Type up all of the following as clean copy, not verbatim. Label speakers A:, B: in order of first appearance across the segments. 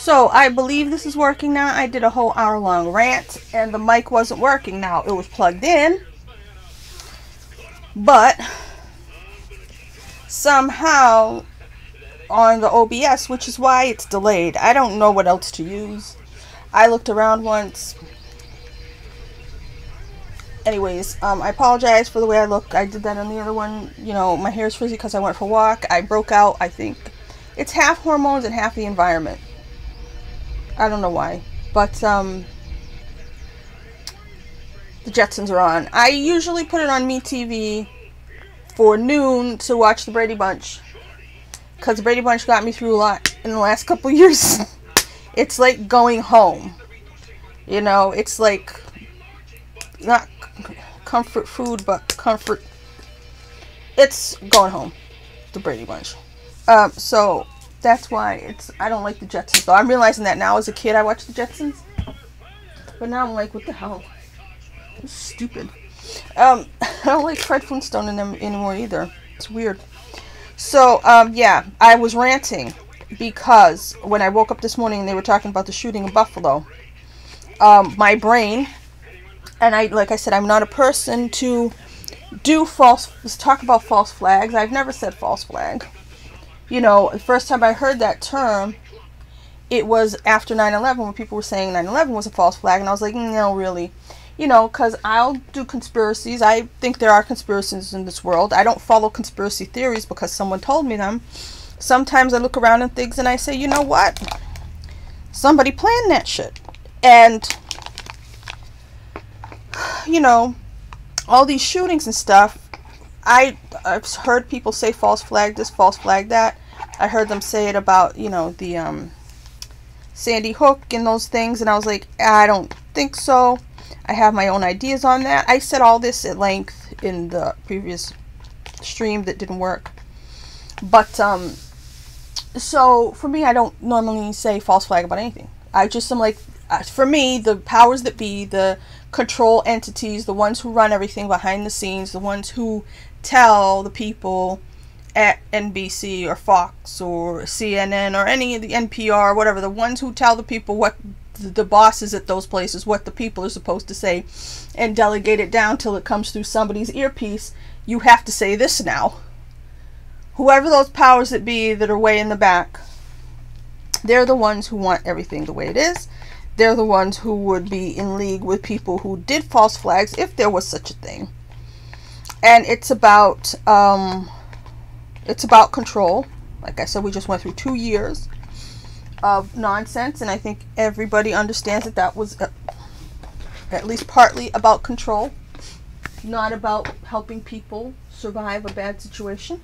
A: So I believe this is working now. I did a whole hour-long rant, and the mic wasn't working now. It was plugged in, but somehow on the OBS, which is why it's delayed. I don't know what else to use. I looked around once. Anyways, I apologize for the way I look. I did that on the other one. You know, my hair's frizzy because I went for a walk. I broke out. I think it's half hormones and half the environment. I don't know why. But, the Jetsons are on. I usually put it on MeTV for noon to watch the Brady Bunch. Because the Brady Bunch got me through a lot in the last couple of years. It's like going home. You know, it's like not comfort food, but comfort. It's going home. The Brady Bunch. So that's why I don't like the Jetsons. Though I'm realizing that now. As a kid, I watched the Jetsons, but now I'm like, what the hell? This is stupid. I don't like Fred Flintstone in them anymore either. It's weird. So yeah, I was ranting because when I woke up this morning, they were talking about the shooting in Buffalo. My brain. And like I said, I'm not a person to talk about false flags. I've never said false flag. You know, the first time I heard that term, it was after 9/11 when people were saying 9/11 was a false flag. And I was like, no, really. You know, because I'll do conspiracies. I think there are conspiracies in this world. I don't follow conspiracy theories because someone told me them. Sometimes I look around at things and I say, you know what? Somebody planned that shit. And you know, all these shootings and stuff, I've heard people say false flag this, false flag that. I heard them say it about, you know, the Sandy Hook and those things, and I was like, I don't think so. I have my own ideas on that. I said all this at length in the previous stream that didn't work. But, so for me, I don't normally say false flag about anything. I just am like, for me, the powers that be, the control entities, the ones who run everything behind the scenes, the ones who tell the people at NBC or Fox or CNN or any of the NPR, whatever, the ones who tell the people what the bosses at those places, what the people are supposed to say, and delegate it down till it comes through somebody's earpiece. You have to say this now. Whoever those powers that be that are way in the back, they're the ones who want everything the way it is. They're the ones who would be in league with people who did false flags, if there was such a thing. And it's about control. Like I said, we just went through 2 years of nonsense, and I think everybody understands that that was at least partly about control, not about helping people survive a bad situation.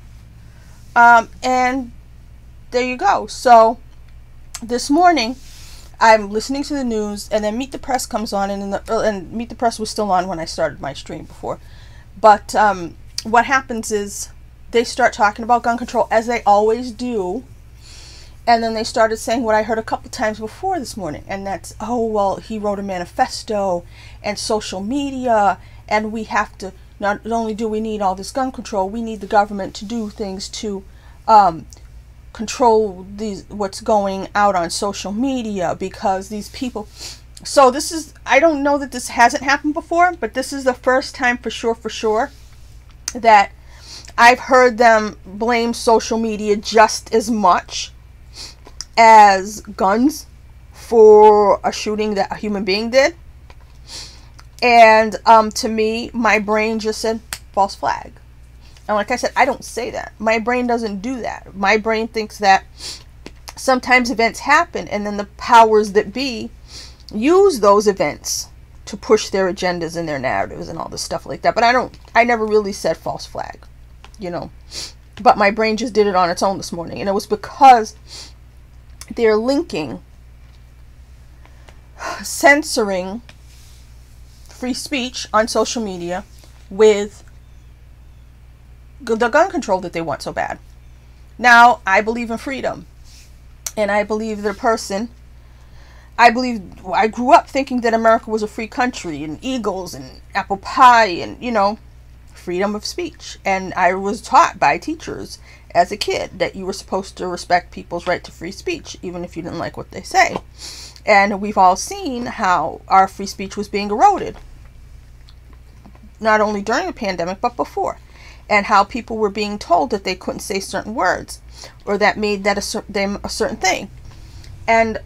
A: And there you go. So this morning, I'm listening to the news, and then Meet the Press comes on, and Meet the Press was still on when I started my stream before. But what happens is they start talking about gun control, as they always do, and then they started saying what I heard a couple times before this morning, and that's, oh, well, he wrote a manifesto, and social media, and we have to, not only do we need all this gun control, we need the government to do things to control what's going out on social media, because these people. So this is, I don't know that this hasn't happened before, but this is the first time for sure that I've heard them blame social media just as much as guns for a shooting that a human being did. And to me, my brain just said false flag. And like I said, I don't say that. My brain doesn't do that. My brain thinks that sometimes events happen, and then the powers that be use those events to push their agendas and their narratives and all this stuff like that. But I never really said false flag, you know. But my brain just did it on its own this morning. And it was because they're linking censoring free speech on social media with the gun control that they want so bad. Now, I believe in freedom. And I believe that I grew up thinking that America was a free country, and eagles and apple pie and, you know, freedom of speech. And I was taught by teachers as a kid, that you were supposed to respect people's right to free speech, even if you didn't like what they say. And we've all seen how our free speech was being eroded, not only during the pandemic, but before. And how people were being told that they couldn't say certain words, or that made that them a certain thing. And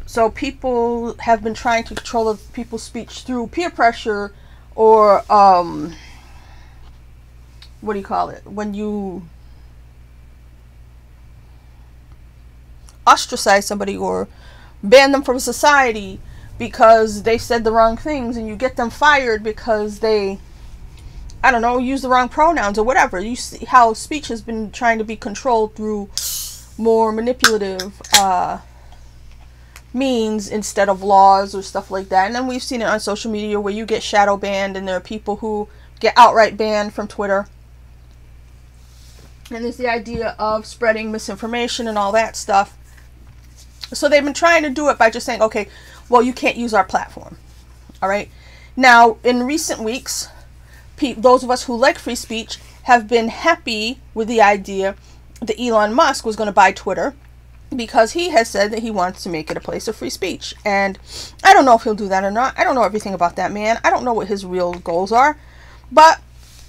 A: so people have been trying to control people's speech through peer pressure, or what do you call it? When you ostracize somebody or ban them from society because they said the wrong things, and you get them fired because they, I don't know, use the wrong pronouns or whatever. You see how speech has been trying to be controlled through more manipulative means instead of laws or stuff like that. And then we've seen it on social media where you get shadow banned, and there are people who get outright banned from Twitter. And there's the idea of spreading misinformation and all that stuff. So they've been trying to do it by just saying, okay, well, you can't use our platform. All right. Now, in recent weeks, those of us who like free speech have been happy with the idea that Elon Musk was going to buy Twitter, because he has said that he wants to make it a place of free speech. And I don't know if he'll do that or not. I don't know everything about that man. I don't know what his real goals are. But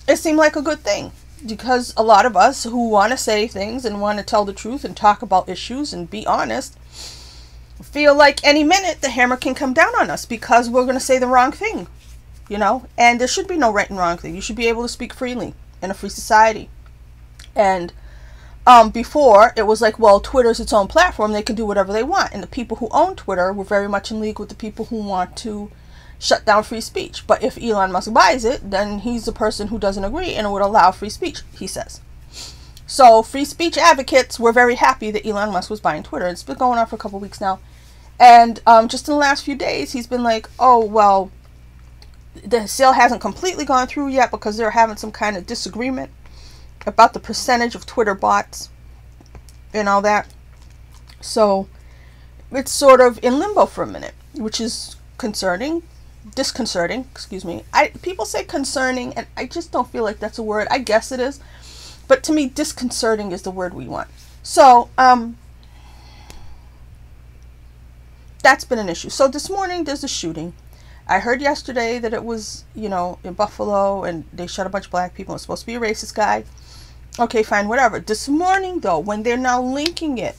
A: it seemed like a good thing, because a lot of us who want to say things and want to tell the truth and talk about issues and be honest feel like any minute the hammer can come down on us because we're going to say the wrong thing, you know. And there should be no right and wrong thing. You should be able to speak freely in a free society. And before, it was like, well, Twitter's its own platform. They can do whatever they want. And the people who own Twitter were very much in league with the people who want to shut down free speech. But if Elon Musk buys it, then he's the person who doesn't agree and would allow free speech, he says. So free speech advocates were very happy that Elon Musk was buying Twitter. It's been going on for a couple of weeks now. And just in the last few days, he's been like, oh, well, the sale hasn't completely gone through yet because they're having some kind of disagreement about the percentage of Twitter bots and all that. So it's sort of in limbo for a minute, which is disconcerting, excuse me. People say concerning, and I just don't feel like that's a word. I guess it is. But to me, disconcerting is the word we want. So, that's been an issue. So this morning, there's a shooting. I heard yesterday that it was, you know, in Buffalo, and they shot a bunch of black people. It's supposed to be a racist guy. Okay, fine, whatever. This morning, though, when they're now linking it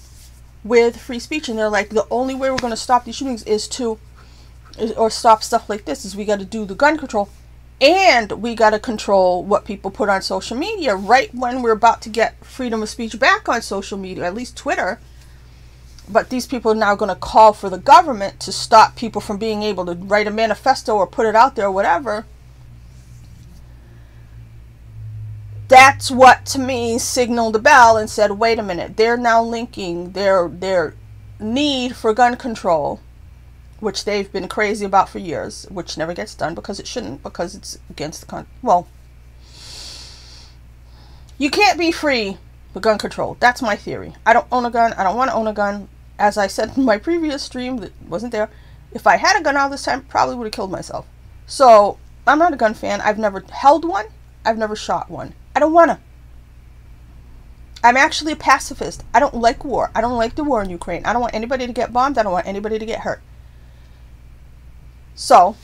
A: with free speech, and they're like, the only way we're going to stop these shootings or stop stuff like this, is we got to do the gun control, and we got to control what people put on social media. Right when we're about to get freedom of speech back on social media, at least Twitter. But these people are now going to call for the government to stop people from being able to write a manifesto or put it out there or whatever. That's what, to me, signaled the bell and said, wait a minute, they're now linking their need for gun control, which they've been crazy about for years, which never gets done because it shouldn't, because it's against the well, you can't be free with gun control. That's my theory. I don't own a gun. I don't want to own a gun. As I said in my previous stream that wasn't there, if I had a gun all this time, probably would have killed myself. So I'm not a gun fan. I've never held one. I've never shot one. I don't want to. I'm actually a pacifist. I don't like war. I don't like the war in Ukraine. I don't want anybody to get bombed. I don't want anybody to get hurt. So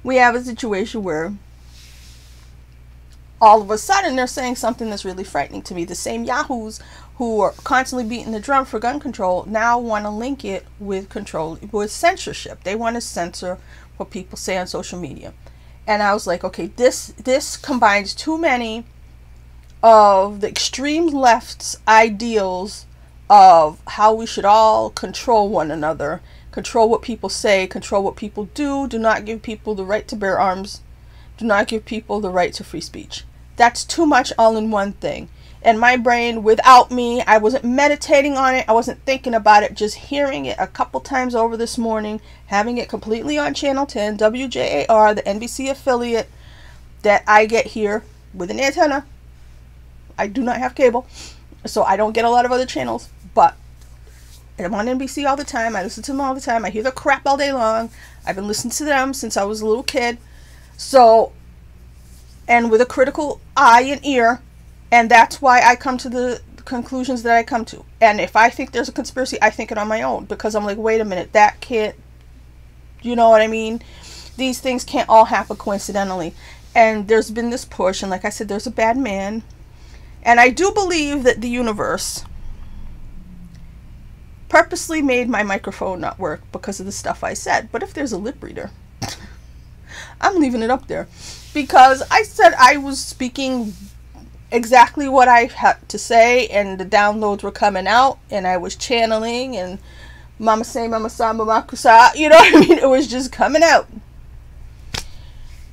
A: we have a situation where all of a sudden they're saying something that's really frightening to me. The same yahoos who are constantly beating the drum for gun control now want to link it with censorship. They want to censor what people say on social media. And I was like, okay, this combines too many of the extreme left's ideals of how we should all control one another, control what people say, control what people do not give people the right to bear arms, do not give people the right to free speech. That's too much all in one thing. And my brain, without me, I wasn't meditating on it, I wasn't thinking about it, just hearing it a couple times over this morning, having it completely on Channel 10, WJAR, the NBC affiliate that I get here with an antenna. I do not have cable, so I don't get a lot of other channels, but I'm on NBC all the time. I listen to them all the time. I hear the crap all day long. I've been listening to them since I was a little kid. So, and with a critical eye and ear, And that's why I come to the conclusions that I come to. And if I think there's a conspiracy, I think it on my own, because I'm like, wait a minute, that can't, you know what I mean? These things can't all happen coincidentally. And there's been this push, and like I said, there's a bad man. And I do believe that the universe purposely made my microphone not work because of the stuff I said. But if there's a lip reader, I'm leaving it up there. Because I said I was speaking exactly what I had to say, and the downloads were coming out, and I was channeling, and mama say, mama sa, mama kusa, you know what I mean? It was just coming out.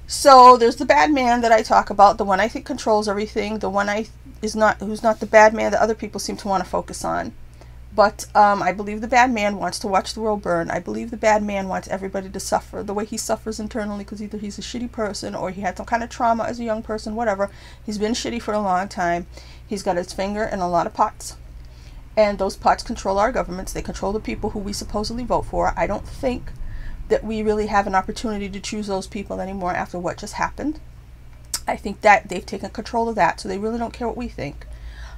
A: So there's the bad man that I talk about, the one I think controls everything, the one who's not the bad man that other people seem to want to focus on. But I believe the bad man wants to watch the world burn. I believe the bad man wants everybody to suffer the way he suffers internally, because either he's a shitty person or he had some kind of trauma as a young person, whatever. He's been shitty for a long time. He's got his finger in a lot of pots. And those pots control our governments. They control the people who we supposedly vote for. I don't think that we really have an opportunity to choose those people anymore after what just happened. I think that they've taken control of that, so they really don't care what we think.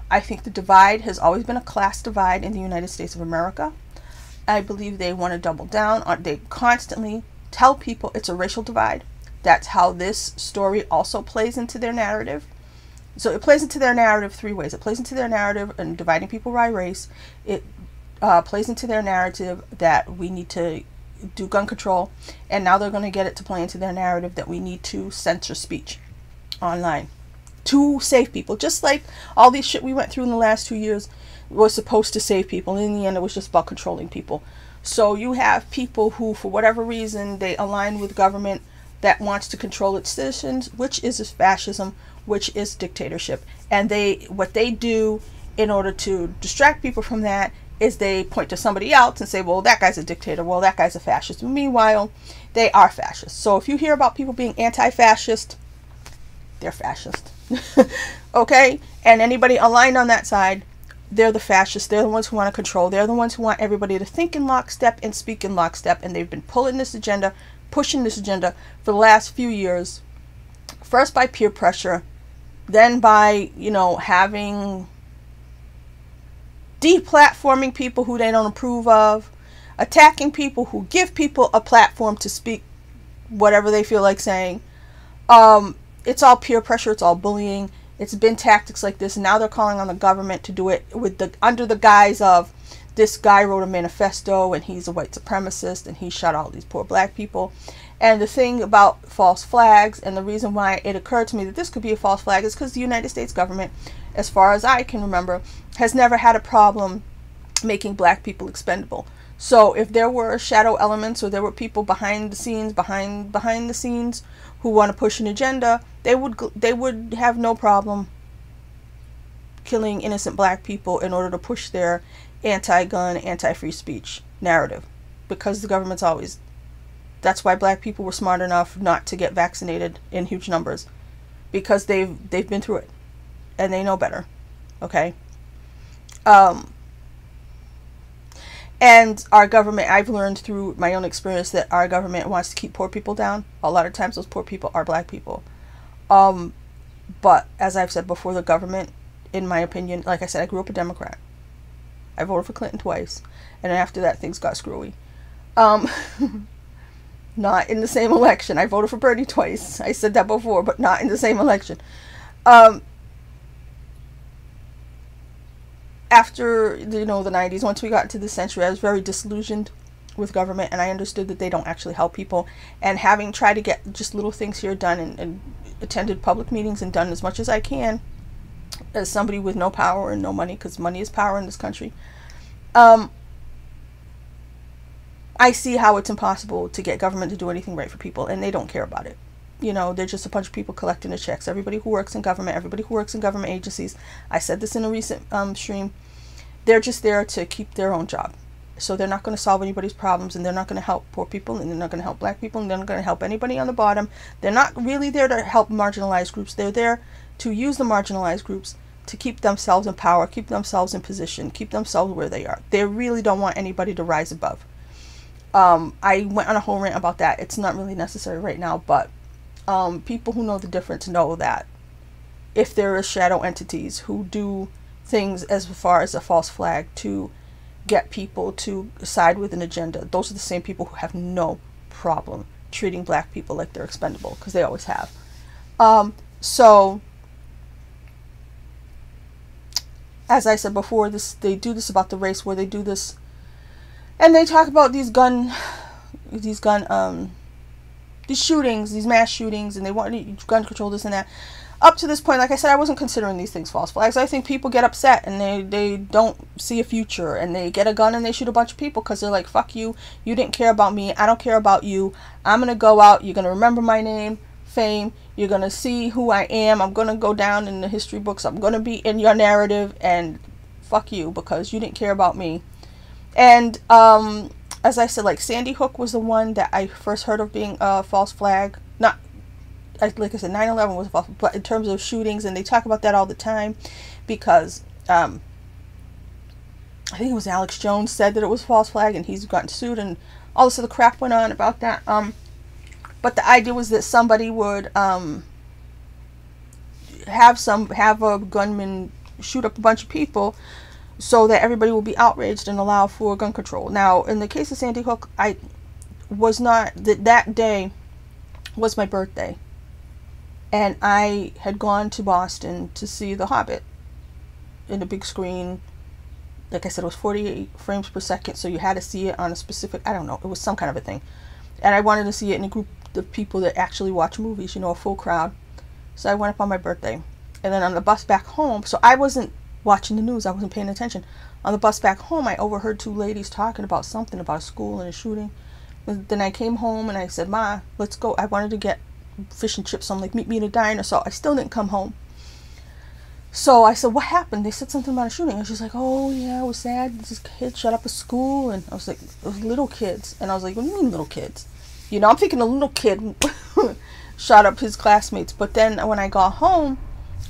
A: I think the divide has always been a class divide in the United States of America. I believe they want to double down on, they constantly tell people it's a racial divide. That's how this story also plays into their narrative. So it plays into their narrative three ways. It plays into their narrative in dividing people by race. It plays into their narrative that we need to do gun control. And now they're going to get it to play into their narrative that we need to censor speech online to save people. Just like all this shit we went through in the last 2 years was supposed to save people. And in the end, it was just about controlling people. So you have people who, for whatever reason, they align with government that wants to control its citizens, which is fascism, which is dictatorship. And what they do in order to distract people from that is they point to somebody else and say, well, that guy's a dictator, well, that guy's a fascist. Meanwhile, they are fascists. So if you hear about people being anti-fascist, they're fascist. Okay? And anybody aligned on that side, they're the fascists. They're the ones who want to control. They're the ones who want everybody to think in lockstep and speak in lockstep. And they've been pushing this agenda for the last few years. First by peer pressure, then by, having deplatforming people who they don't approve of, attacking people who give people a platform to speak whatever they feel like saying. It's all peer pressure. It's all bullying. It's been tactics like this. And now they're calling on the government to do it under the guise of this guy wrote a manifesto and he's a white supremacist and he shot all these poor black people. And the thing about false flags, and the reason why it occurred to me that this could be a false flag, is because the United States government, as far as I can remember, has never had a problem making black people expendable. So if there were shadow elements, or there were people behind the scenes who want to push an agenda, they would have no problem killing innocent black people in order to push their anti-gun, anti-free speech narrative, because the government's always. That's why black people were smart enough not to get vaccinated in huge numbers, because they've been through it and they know better. Okay. And our government, I've learned through my own experience that our government wants to keep poor people down. A lot of times those poor people are black people. But as I've said before, the government, in my opinion, like I said, I grew up a Democrat. I voted for Clinton twice. And after that, things got screwy. Not in the same election. I voted for Bernie twice. I said that before, but not in the same election. After, the 90s, once we got into the century, I was very disillusioned with government, and I understood that they don't actually help people. And having tried to get just little things here done, and attended public meetings and done as much as I can, as somebody with no power and no money, because money is power in this country, I see how it's impossible to get government to do anything right for people, and they don't care about it. They're just a bunch of people collecting the checks. Everybody who works in government, everybody who works in government agencies, I said this in a recent stream, they're just there to keep their own job. So they're not going to solve anybody's problems, and they're not going to help poor people, and they're not going to help black people, and they're not going to help anybody on the bottom. They're not really there to help marginalized groups. They're there to use the marginalized groups to keep themselves in power, keep themselves in position, keep themselves where they are. They really don't want anybody to rise above. I went on a whole rant about that. It's not really necessary right now, but people who know the difference know that if there is shadow entities who do things as far as a false flag to get people to side with an agenda, those are the same people who have no problem treating black people like they're expendable, because they always have. So as I said before, they do this about the race, where they do this and they talk about these shootings, these mass shootings, and they want gun control, this and that. Up to this point, like I said, I wasn't considering these things false flags. I think people get upset and they don't see a future, and they get a gun and they shoot a bunch of people because they're like, fuck you, you didn't care about me, I don't care about you, I'm going to go out, you're going to remember my name, fame, you're going to see who I am, I'm going to go down in the history books, I'm going to be in your narrative, and fuck you because you didn't care about me. And as I said, like Sandy Hook was the one that I first heard of being a false flag. Not, like I said, 9/11 was false, but in terms of shootings, and they talk about that all the time, because I think it was Alex Jones said that it was a false flag, and he's gotten sued, and all this other crap went on about that. But the idea was that somebody would have a gunman shoot up a bunch of people, so that everybody will be outraged and allow for gun control. Now, in the case of Sandy Hook, I was not, that day was my birthday. And I had gone to Boston to see The Hobbit in a big screen. Like I said, it was 48 frames per second, so you had to see it on a specific, I don't know, it was some kind of a thing. And I wanted to see it in a group of people that actually watch movies, you know, a full crowd. So I went up on my birthday. And then on the bus back home, so I wasn't watching the news, I wasn't paying attention. On the bus back home, I overheard two ladies talking about something about a school and a shooting. Then I came home and I said, Ma, let's go. I wanted to get fish and chips, so I'm like, meet me in a diner. So I still didn't come home. So I said, what happened? They said something about a shooting. And she's like, oh yeah, it was sad, this kid shut up a school. And I was like, it was little kids. And I was like, what do you mean little kids? You know, I'm thinking a little kid shot up his classmates. But then when I got home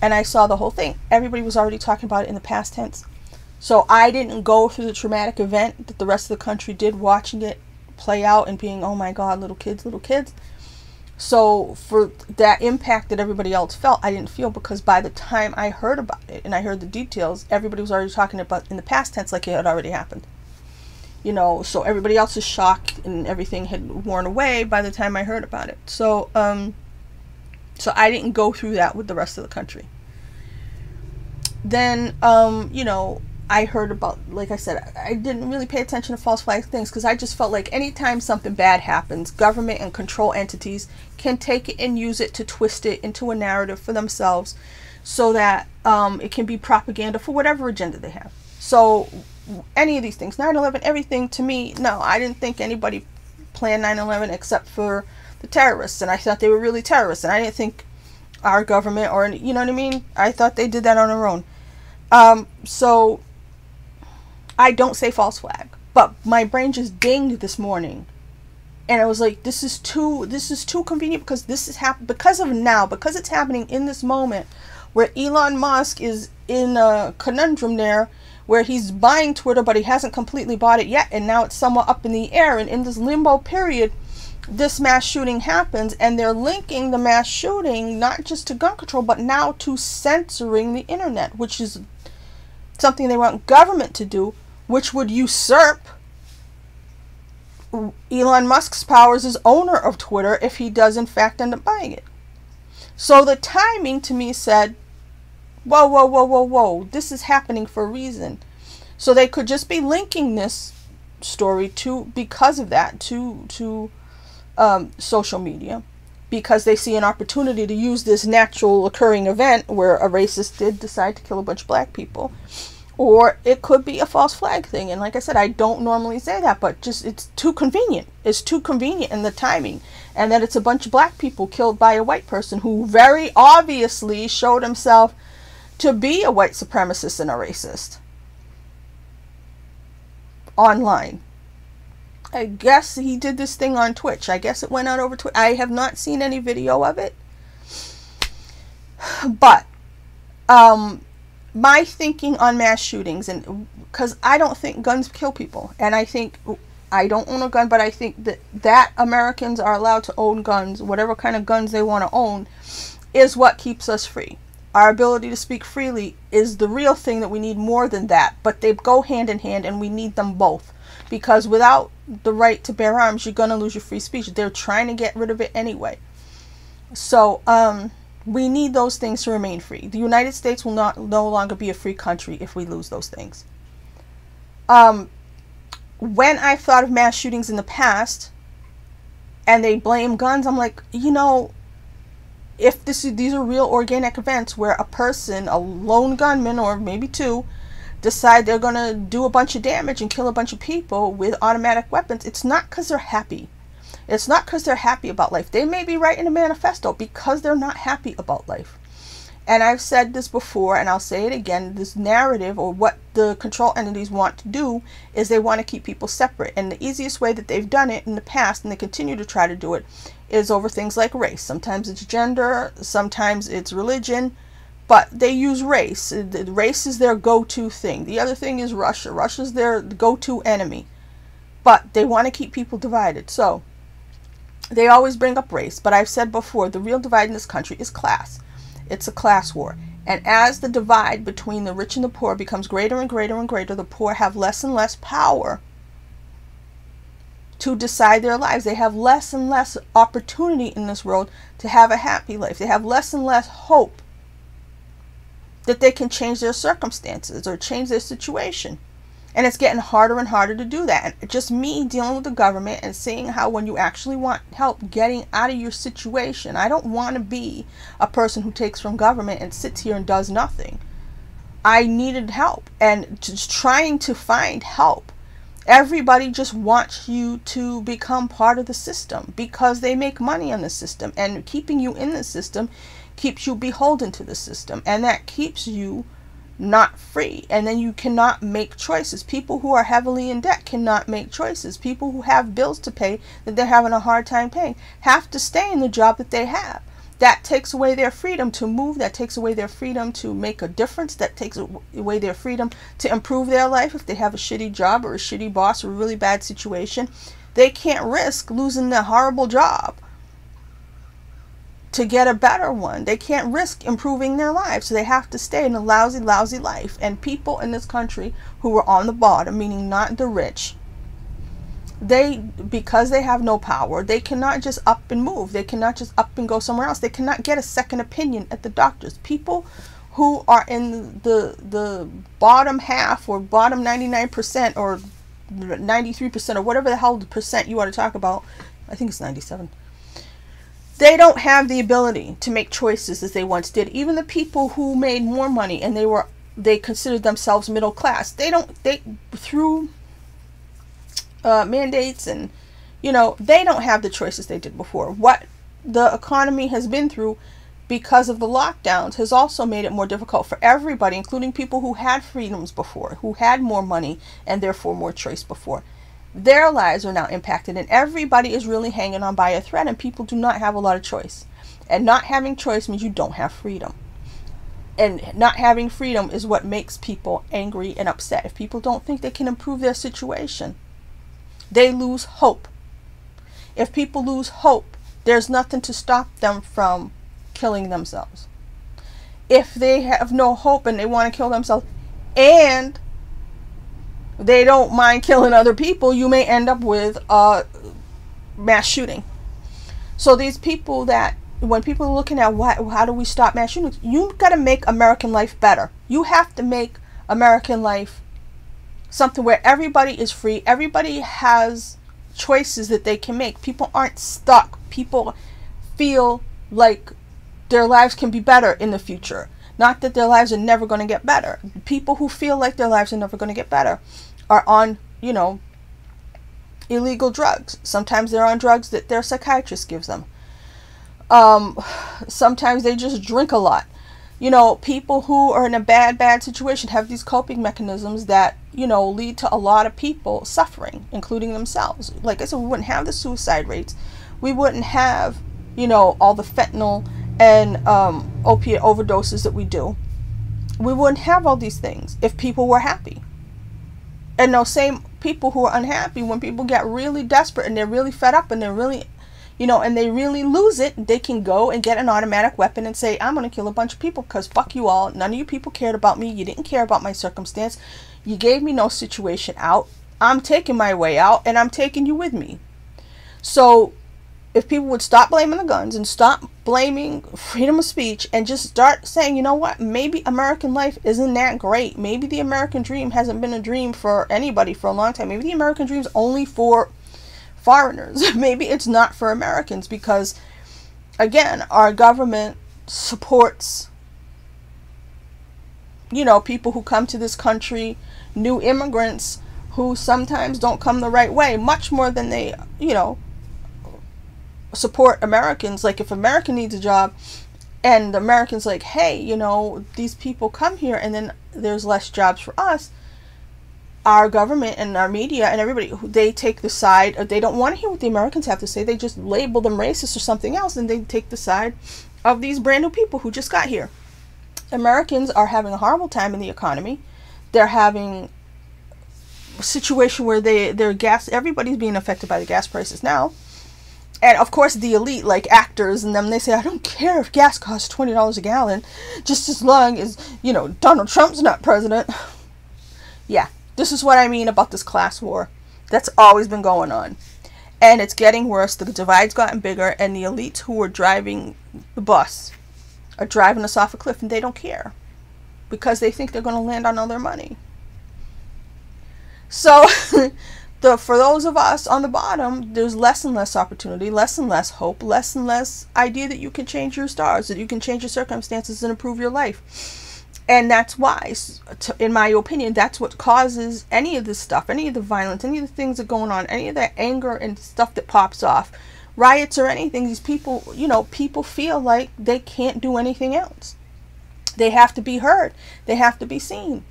A: and I saw the whole thing, everybody was already talking about it in the past tense. So I didn't go through the traumatic event that the rest of the country did, watching it play out and being, oh my God, little kids, little kids. So for that impact that everybody else felt, I didn't feel, because by the time I heard about it and I heard the details, everybody was already talking about in the past tense like it had already happened. You know, so everybody else's shock and everything had worn away by the time I heard about it. So, so I didn't go through that with the rest of the country. Then, you know, I heard about, like I said, I didn't really pay attention to false flag things, because I just felt like anytime something bad happens, government and control entities can take it and use it to twist it into a narrative for themselves, so that it can be propaganda for whatever agenda they have. So any of these things, 9/11, everything, to me, no, I didn't think anybody planned 9/11 except for the terrorists, and I thought they were really terrorists, and I didn't think our government, or, you know what I mean, I thought they did that on their own. So I don't say false flag, but my brain just dinged this morning, and I was like, this is too convenient, because this is because it's happening in this moment where Elon Musk is in a conundrum there, where he's buying Twitter, but he hasn't completely bought it yet, and now it's somewhat up in the air, and in this limbo period, this mass shooting happens, and they're linking the mass shooting not just to gun control, but now to censoring the internet, which is something they want government to do, which would usurp Elon Musk's powers as owner of Twitter if he does in fact end up buying it. So the timing to me said, whoa, whoa, whoa, whoa, whoa, this is happening for a reason. So they could just be linking this story to, because of that, to social media, because they see an opportunity to use this natural occurring event where a racist did decide to kill a bunch of black people. Or it could be a false flag thing. And like I said, I don't normally say that, but just it's too convenient. It's too convenient in the timing. And that it's a bunch of black people killed by a white person who very obviously showed himself to be a white supremacist and a racist online. I guess he did this thing on Twitch. I guess it went out over Twitch. I have not seen any video of it. But my thinking on mass shootings, and because I don't think guns kill people, and I don't own a gun, but I think that Americans are allowed to own guns, whatever kind of guns they want to own, is what keeps us free. our ability to speak freely is the real thing that we need more than that. But they go hand in hand, and we need them both. Because without the right to bear arms, you're going to lose your free speech. They're trying to get rid of it anyway. So we need those things to remain free. The United States will no longer be a free country if we lose those things. When I've thought of mass shootings in the past, and they blame guns, I'm like, you know, if these are real organic events where a person, a lone gunman, or maybe two, decide they're going to do a bunch of damage and kill a bunch of people with automatic weapons, it's not because they're happy. It's not because they're happy about life. They may be writing a manifesto because they're not happy about life. And I've said this before, and I'll say it again, this narrative, or what the control entities want to do, is they want to keep people separate. And the easiest way that they've done it in the past, and they continue to try to do it, is over things like race. Sometimes it's gender, sometimes it's religion, but they use race. Race is their go-to thing. The other thing is Russia. Russia's their go-to enemy. But they want to keep people divided. So they always bring up race. But I've said before, the real divide in this country is class. It's a class war. And as the divide between the rich and the poor becomes greater and greater and greater, the poor have less and less power to decide their lives. They have less and less opportunity in this world to have a happy life. They have less and less hope that they can change their circumstances or change their situation. And it's getting harder and harder to do that. And just me dealing with the government and seeing how when you actually want help getting out of your situation, I don't want to be a person who takes from government and sits here and does nothing. I needed help, and just trying to find help. Everybody just wants you to become part of the system because they make money on the system, and keeping you in the system keeps you beholden to the system, and that keeps you not free. And then you cannot make choices. People who are heavily in debt cannot make choices. People who have bills to pay that they're having a hard time paying have to stay in the job that they have. That takes away their freedom to move. That takes away their freedom to make a difference. That takes away their freedom to improve their life. If they have a shitty job or a shitty boss or a really bad situation, they can't risk losing their horrible job to get a better one. They can't risk improving their lives, so they have to stay in a lousy, lousy life. And people in this country who are on the bottom, meaning not the rich, because they have no power, they cannot just up and move. They cannot just up and go somewhere else. They cannot get a second opinion at the doctors. People who are in the bottom half, or bottom 99%, or 93%, or whatever the hell the percent you want to talk about, I think it's 97%. They don't have the ability to make choices as they once did. Even the people who made more money and they considered themselves middle class, through mandates and, they don't have the choices they did before. What the economy has been through because of the lockdowns has also made it more difficult for everybody, including people who had freedoms before, who had more money and therefore more choice before. Their lives are now impacted, and everybody is really hanging on by a thread, and people do not have a lot of choice. And not having choice means you don't have freedom. And not having freedom is what makes people angry and upset. If people don't think they can improve their situation, they lose hope. If people lose hope, there's nothing to stop them from killing themselves. If they have no hope and they want to kill themselves, and they don't mind killing other people, you may end up with a mass shooting. So these people that, when people are looking at how do we stop mass shootings, you've got to make American life better. You have to make American life something where everybody is free. Everybody has choices that they can make. People aren't stuck. People feel like their lives can be better in the future. Not that their lives are never going to get better. People who feel like their lives are never going to get better are on, illegal drugs. Sometimes they're on drugs that their psychiatrist gives them. Sometimes they just drink a lot. People who are in a bad situation have these coping mechanisms that, lead to a lot of people suffering, including themselves. Like I said, we wouldn't have the suicide rates. We wouldn't have, all the fentanyl and opiate overdoses that we do. We wouldn't have all these things if people were happy. And those same people who are unhappy, when people get really desperate and they're really fed up and they're really, you know, and they really lose it, they can go and get an automatic weapon and say, I'm going to kill a bunch of people because fuck you all. None of you people cared about me. You didn't care about my circumstance. You gave me no situation out. I'm taking my way out, and I'm taking you with me. So if people would stop blaming the guns and stop blaming freedom of speech and just start saying, you know what, maybe American life isn't that great. Maybe the American dream hasn't been a dream for anybody for a long time. Maybe the American dream is only for foreigners. Maybe it's not for Americans, because, again, our government supports, you know, people who come to this country, new immigrants who sometimes don't come the right way, much more than they, you know, support Americans. Like, if American needs a job and the Americans like, hey, you know, these people come here and then there's less jobs for us, our government and our media and everybody, they take the side of, they don't want to hear what the Americans have to say. They just label them racist or something else, and they take the side of these brand new people who just got here. Americans are having a horrible time in the economy. They're having a situation where their gas, everybody's being affected by the gas prices now. And of course the elite, like actors and them, they say, I don't care if gas costs $20 a gallon, just as long as, you know, Donald Trump's not president. Yeah, this is what I mean about this class war. That's always been going on. And it's getting worse. The divide's gotten bigger, and the elites who are driving the bus are driving us off a cliff, and they don't care because they think they're going to land on all their money. So for those of us on the bottom, there's less and less opportunity, less and less hope, less and less idea that you can change your stars, that you can change your circumstances and improve your life. And that's why, in my opinion, that's what causes any of this stuff, any of the violence, any of the things that are going on, any of that anger and stuff that pops off, riots or anything. These people, you know, people feel like they can't do anything else. They have to be heard. They have to be seen.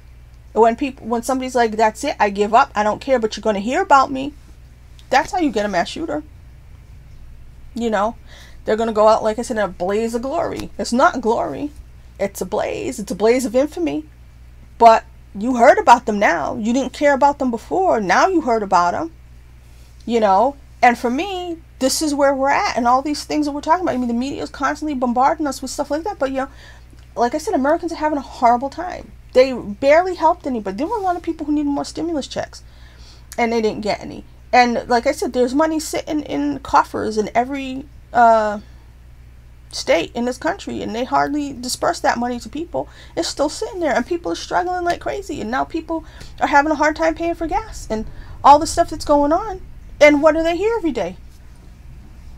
A: When somebody's like, that's it, I give up, I don't care, but you're going to hear about me, that's how you get a mass shooter. You know, they're going to go out, like I said, in a blaze of glory. It's not glory. It's a blaze. It's a blaze of infamy. But you heard about them now. You didn't care about them before. Now you heard about them. You know, and for me, this is where we're at. And all these things that we're talking about. I mean, the media is constantly bombarding us with stuff like that. But, you know, like I said, Americans are having a horrible time. They barely helped anybody. There were a lot of people who needed more stimulus checks, and they didn't get any. And like I said, there's money sitting in coffers in every state in this country, and they hardly disperse that money to people. It's still sitting there, and people are struggling like crazy. And now people are having a hard time paying for gas and all the stuff that's going on. And what do they hear every day?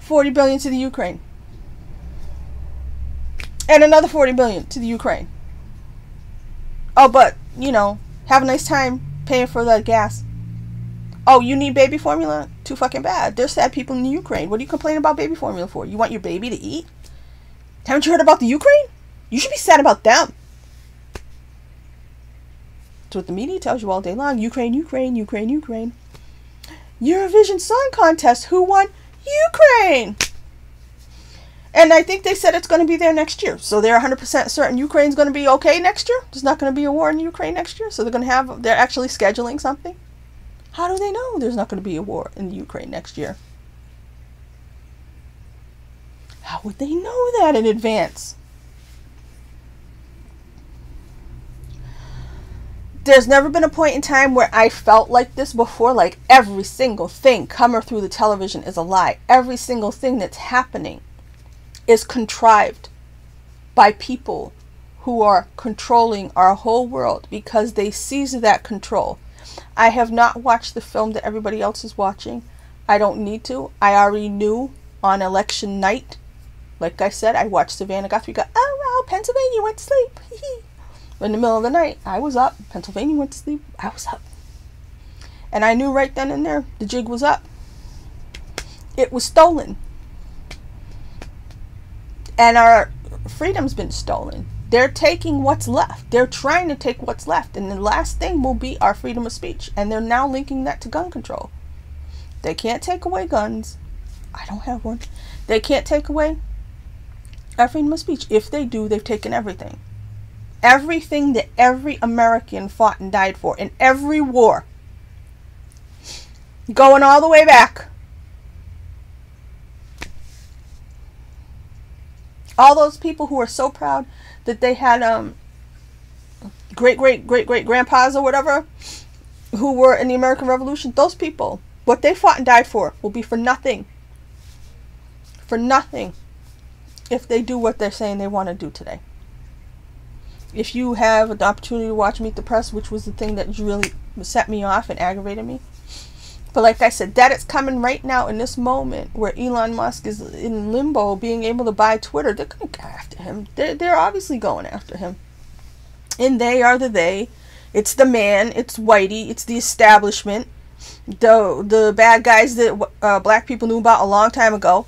A: $40 billion to the Ukraine, and another $40 billion to the Ukraine. Oh, but, you know, have a nice time paying for that gas. Oh, you need baby formula? Too fucking bad. There's sad people in the Ukraine. What are you complaining about baby formula for? You want your baby to eat? Haven't you heard about the Ukraine? You should be sad about them. That's what the media tells you all day long. Ukraine, Ukraine, Ukraine, Ukraine. Eurovision Song Contest. Who won? Ukraine! And I think they said it's going to be there next year. So they're 100% certain Ukraine's going to be okay next year. There's not going to be a war in Ukraine next year. So they're actually scheduling something. How do they know there's not going to be a war in Ukraine next year? How would they know that in advance? There's never been a point in time where I felt like this before. Like, every single thing coming through the television is a lie. Every single thing that's happening is contrived by people who are controlling our whole world because they seize that control. I have not watched the film that everybody else is watching. I don't need to. I already knew on election night. Like I said, I watched Savannah Guthrie go, oh, well, Pennsylvania went to sleep. In the middle of the night, I was up. Pennsylvania went to sleep. I was up. And I knew right then and there the jig was up. It was stolen. And our freedom's been stolen. They're taking what's left. They're trying to take what's left. And the last thing will be our freedom of speech. And they're now linking that to gun control. They can't take away guns. I don't have one. They can't take away our freedom of speech. If they do, they've taken everything. Everything that every American fought and died for in every war. Going all the way back All those people who are so proud that they had great grandpas or whatever who were in the American Revolution, those people, what they fought and died for will be for nothing. For nothing. If they do what they're saying they want to do today. If you have the opportunity to watch Meet the Press, which was the thing that really set me off and aggravated me. But like I said, that is coming right now in this moment where Elon Musk is in limbo, being able to buy Twitter. They're going to go after him. They're obviously going after him. And they are the they. It's the man. It's Whitey. It's the establishment. The bad guys that black people knew about a long time ago.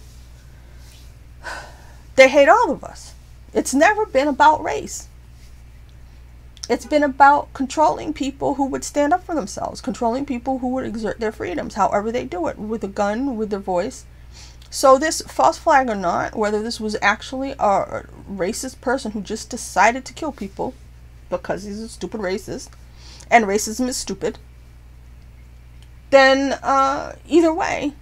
A: They hate all of us. It's never been about race. It's been about controlling people who would stand up for themselves, controlling people who would exert their freedoms, however they do it, with a gun, with their voice. So this false flag or not, whether this was actually a racist person who just decided to kill people because he's a stupid racist, and racism is stupid, then either way,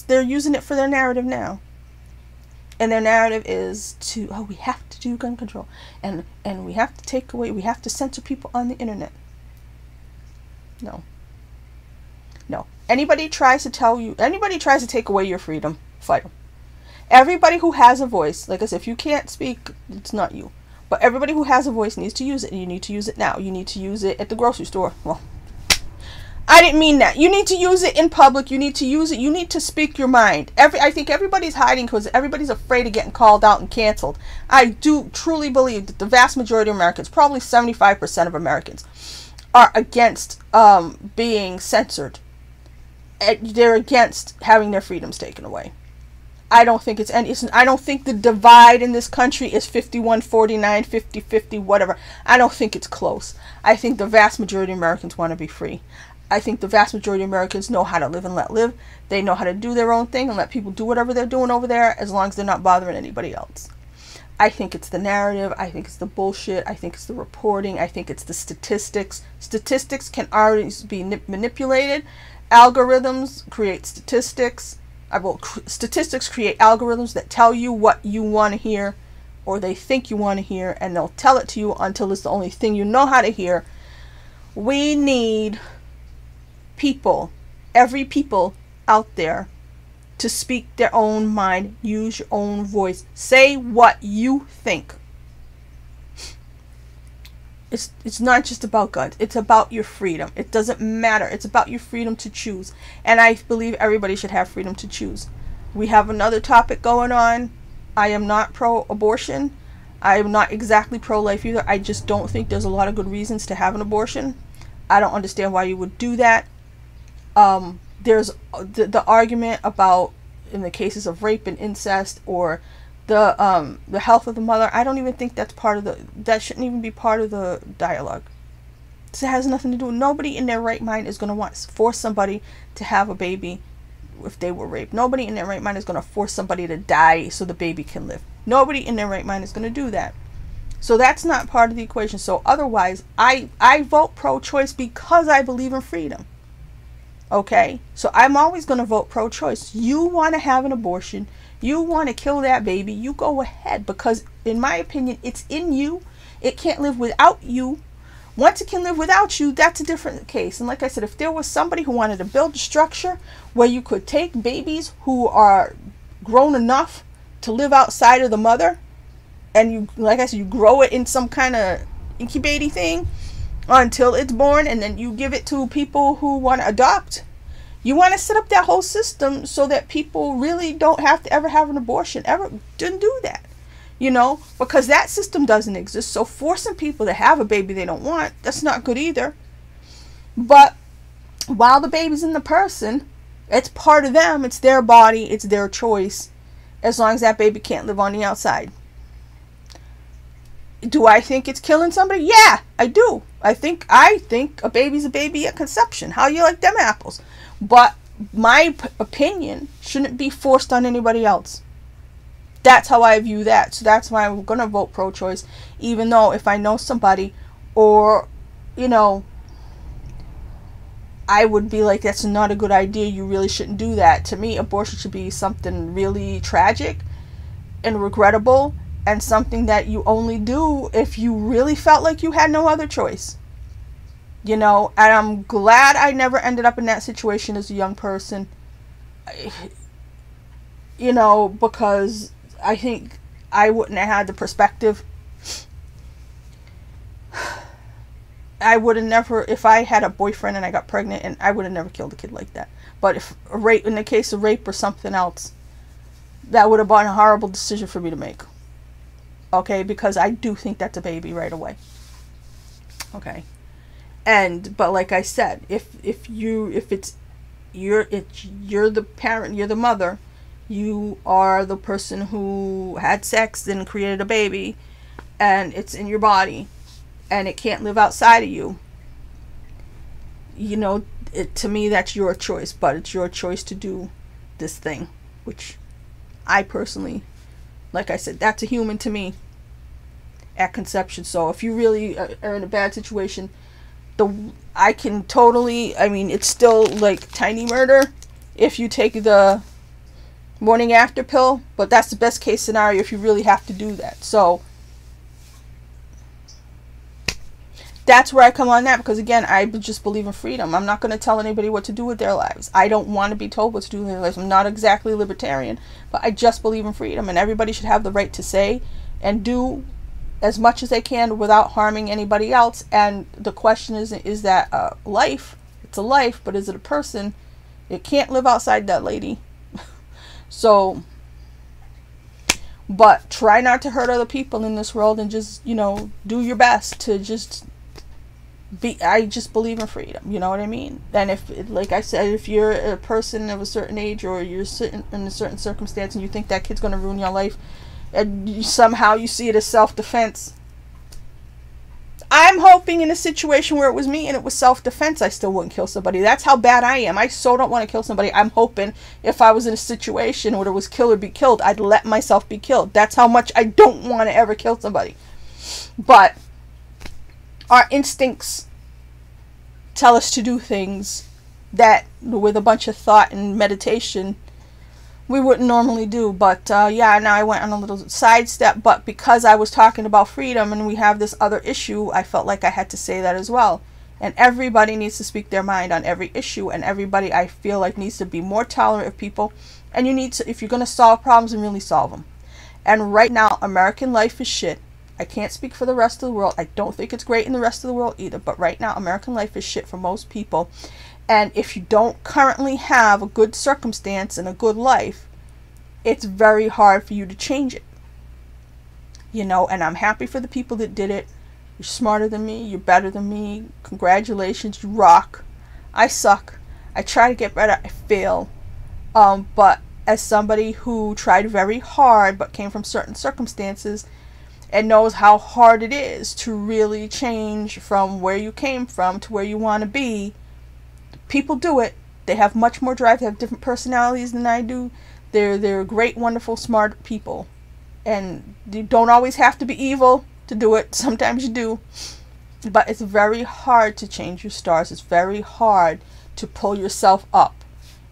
A: they're using it for their narrative now. And their narrative is we have to do gun control. And we have to we have to censor people on the internet. No. No. Anybody tries to take away your freedom, fight them. Everybody who has a voice, like I said, if you can't speak, it's not you. But everybody who has a voice needs to use it. And you need to use it now. You need to use it at the grocery store. Well, I didn't mean that. You need to use it in public. You need to use it. You need to speak your mind. I think everybody's hiding because everybody's afraid of getting called out and canceled. I do truly believe that the vast majority of Americans, probably 75% of Americans, are against being censored. They're against having their freedoms taken away. I don't think I don't think the divide in this country is 51-49, 50-50, whatever. I don't think it's close. I think the vast majority of Americans want to be free. I think the vast majority of Americans know how to live and let live. They know how to do their own thing and let people do whatever they're doing over there as long as they're not bothering anybody else. I think it's the narrative. I think it's the bullshit. I think it's the reporting. I think it's the statistics. Statistics can always be manipulated. Algorithms create statistics. Statistics create algorithms that tell you what you want to hear, or they think you want to hear, and they'll tell it to you until it's the only thing you know how to hear. We need every people out there to speak their own mind, use your own voice, say what you think. It's not just about guns, it's about your freedom. It doesn't matter, it's about your freedom to choose. And I believe everybody should have freedom to choose. We have another topic going on. I am not pro-abortion. I am not exactly pro-life either. I just don't think there's a lot of good reasons to have an abortion. I don't understand why you would do that. There's the argument about, in the cases of rape and incest, or the health of the mother. I don't even think that's that shouldn't even be part of the dialogue. It has nothing to do with, nobody in their right mind is going to force somebody to have a baby if they were raped. Nobody in their right mind is going to force somebody to die so the baby can live. Nobody in their right mind is going to do that. So that's not part of the equation. So otherwise, I vote pro-choice because I believe in freedom. Okay? So I'm always going to vote pro-choice. You want to have an abortion, you want to kill that baby, you go ahead, because in my opinion, it's in you. It can't live without you. Once it can live without you, that's a different case. And like I said, if there was somebody who wanted to build a structure where you could take babies who are grown enough to live outside of the mother, and you, like I said, you grow it in some kind of incubating thing until it's born, and then you give it to people who want to adopt. You want to set up that whole system so that people really don't have to ever have an abortion, didn't do that. You know, because that system doesn't exist. So forcing people to have a baby they don't want, that's not good either. But while the baby's in the person, it's part of them, it's their body, it's their choice, as long as that baby can't live on the outside. Do I think it's killing somebody? Yeah, I do. I think a baby's a baby at conception. How you like them apples? But my opinion shouldn't be forced on anybody else. That's how I view that. So that's why I'm going to vote pro-choice, even though if I know somebody, or, you know, I would be like, that's not a good idea, you really shouldn't do that. To me, abortion should be something really tragic. and regrettable, and something that you only do if you really felt like you had no other choice. You know, and I'm glad I never ended up in that situation as a young person. You know, because I think I wouldn't have had the perspective. I would have never, if I had a boyfriend and I got pregnant, and I would have never killed a kid like that. But if a rape, in the case of rape or something else, that would have been a horrible decision for me to make. Okay, because I do think that's a baby right away. Okay, but like I said, if you're the parent, you're the mother, you are the person who had sex and created a baby, and it's in your body, and it can't live outside of you. You know, to me, that's your choice, but it's your choice to do this thing, which I personally, like I said, that's a human to me at conception. So if you really are in a bad situation, I can totally, I mean, it's still like tiny murder if you take the morning after pill, but that's the best case scenario if you really have to do that. So that's where I come on that, because again, I just believe in freedom. I'm not going to tell anybody what to do with their lives. I don't want to be told what to do with their lives. I'm not exactly libertarian, but I just believe in freedom, and everybody should have the right to say and do as much as they can without harming anybody else. And the question is that a life? It's a life, but is it a person? It can't live outside that lady. So, but try not to hurt other people in this world, and just, you know, do your best to just I just believe in freedom, you know what I mean? And if, like I said, if you're a person of a certain age, or you're sitting in a certain circumstance and you think that kid's going to ruin your life, and somehow you see it as self-defense, I'm hoping in a situation where it was me and it was self-defense, I still wouldn't kill somebody. That's how bad I am. I so don't want to kill somebody. I'm hoping if I was in a situation where it was kill or be killed, I'd let myself be killed. That's how much I don't want to ever kill somebody. But our instincts tell us to do things that, with a bunch of thought and meditation, we wouldn't normally do. But yeah, now I went on a little sidestep, but because I was talking about freedom and we have this other issue, I felt like I had to say that as well. And everybody needs to speak their mind on every issue, and everybody, I feel like, needs to be more tolerant of people. And you need to, if you're going to solve problems, and really solve them. And right now, American life is shit. I can't speak for the rest of the world. I don't think it's great in the rest of the world either. But right now, American life is shit for most people. And if you don't currently have a good circumstance and a good life, it's very hard for you to change it. You know, and I'm happy for the people that did it. You're smarter than me. You're better than me. Congratulations. You rock. I suck. I try to get better. I fail. But as somebody who tried very hard but came from certain circumstances and knows how hard it is to really change from where you came from to where you want to be, people do it. They have much more drive. They have different personalities than I do. They're great, wonderful, smart people. And you don't always have to be evil to do it. Sometimes you do. But it's very hard to change your stars. It's very hard to pull yourself up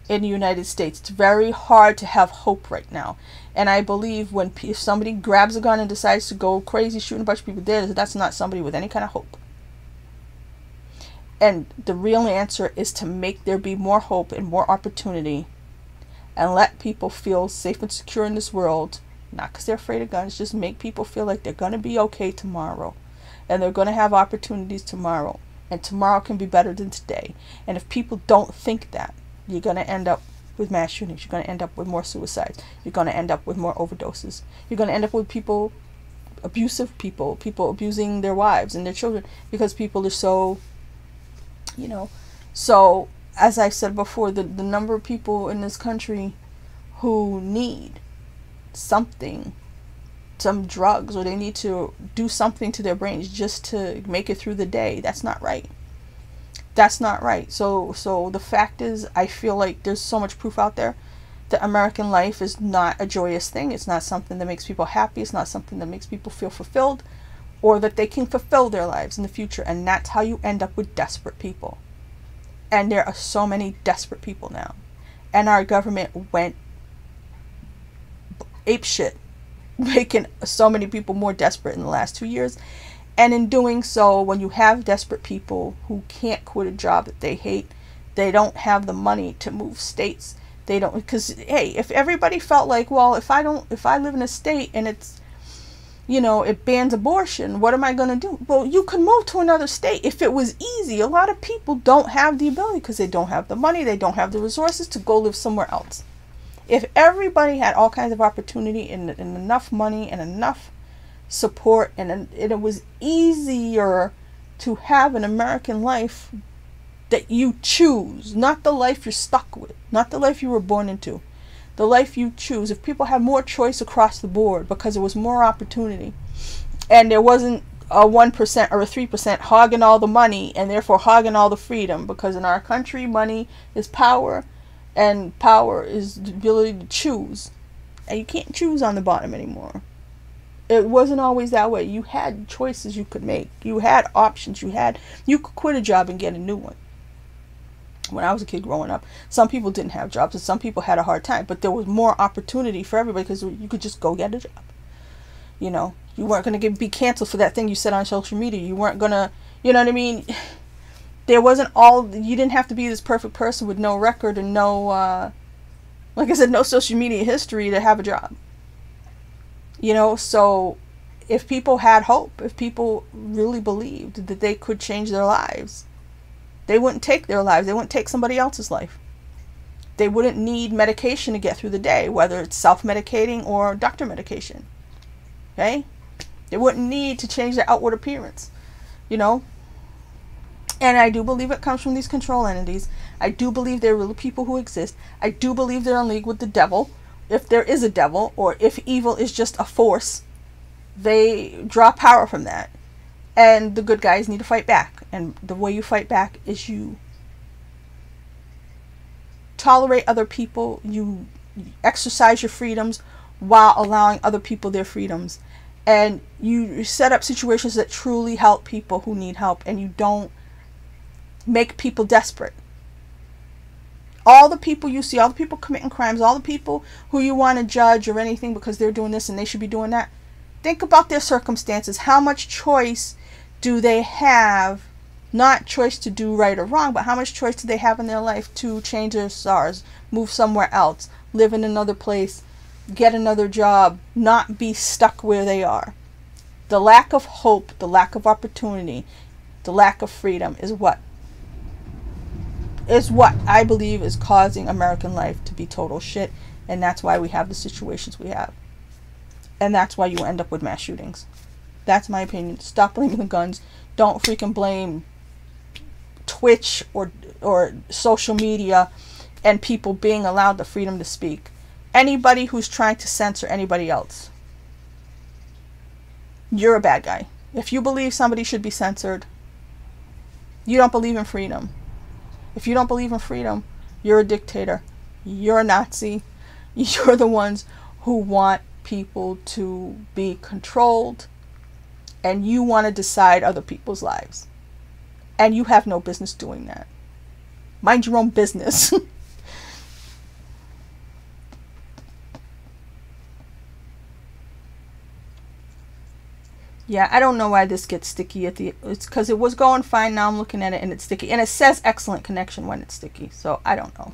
A: in the United States. It's very hard to have hope right now. And I believe if somebody grabs a gun and decides to go crazy shooting a bunch of people dead, that's not somebody with any kind of hope. And the real answer is to make there be more hope and more opportunity, and let people feel safe and secure in this world. Not because they're afraid of guns, just make people feel like they're going to be okay tomorrow. And they're going to have opportunities tomorrow. And tomorrow can be better than today. And if people don't think that, you're going to end up with mass shootings. You're going to end up with more suicides. You're going to end up with more overdoses. You're going to end up with abusive people abusing their wives and their children, because people are so, you know. So, as I said before, the number of people in this country who need something, some drugs, or they need to do something to their brains just to make it through the day, that's not right. That's not right. So the fact is, I feel like there's so much proof out there that American life is not a joyous thing. It's not something that makes people happy. It's not something that makes people feel fulfilled, or that they can fulfill their lives in the future. And that's how you end up with desperate people. And there are so many desperate people now. And our government went apeshit making so many people more desperate in the last 2 years. And in doing so, when you have desperate people who can't quit a job that they hate, they don't have the money to move states. They don't, because hey, if everybody felt like, well, if I live in a state and it's, it bans abortion, what am I going to do? Well, you can move to another state if it was easy. A lot of people don't have the ability because they don't have the money, they don't have the resources to go live somewhere else. If everybody had all kinds of opportunity and enough money and enough support and it was easier to have an American life that you choose, not the life you're stuck with, not the life you were born into, the life you choose. If people had more choice across the board because there was more opportunity and there wasn't a 1% or a 3% hogging all the money and therefore hogging all the freedom, because in our country money is power and power is the ability to choose, and you can't choose on the bottom anymore. It wasn't always that way. You had choices you could make. You had options. You could quit a job and get a new one. When I was a kid growing up, some people didn't have jobs and some people had a hard time, but there was more opportunity for everybody because you could just go get a job. You weren't going to be canceled for that thing you said on social media. You weren't going to, you know what I mean? There wasn't you didn't have to be this perfect person with no record and no, like I said, no social media history to have a job. So if people had hope, if people really believed that they could change their lives, they wouldn't take their lives. They wouldn't take somebody else's life. They wouldn't need medication to get through the day, whether it's self-medicating or doctor medication. Okay? They wouldn't need to change their outward appearance. And I do believe it comes from these control entities. I do believe there are real people who exist. I do believe they're in league with the devil. If there is a devil, or if evil is just a force, they draw power from that. And the good guys need to fight back. And the way you fight back is you tolerate other people, you exercise your freedoms while allowing other people their freedoms. And you set up situations that truly help people who need help, and you don't make people desperate. All the people you see, all the people committing crimes, all the people who you want to judge or anything because they're doing this and they should be doing that, think about their circumstances. How much choice do they have? Not choice to do right or wrong, but how much choice do they have in their life to change their stars, move somewhere else, live in another place, get another job, not be stuck where they are? The lack of hope, the lack of opportunity, the lack of freedom is what I believe is causing American life to be total shit, and that's why we have the situations we have. And that's why you end up with mass shootings. That's my opinion. Stop blaming the guns. Don't freaking blame Twitch or social media and people being allowed the freedom to speak. Anybody who's trying to censor anybody else, you're a bad guy. If you believe somebody should be censored, you don't believe in freedom. If you don't believe in freedom, you're a dictator. You're a Nazi. You're the ones who want people to be controlled, and you want to decide other people's lives. And you have no business doing that. Mind your own business. Yeah, I don't know why this gets sticky at the... It's because it was going fine. Now I'm looking at it and it's sticky. And it says excellent connection when it's sticky. So I don't know.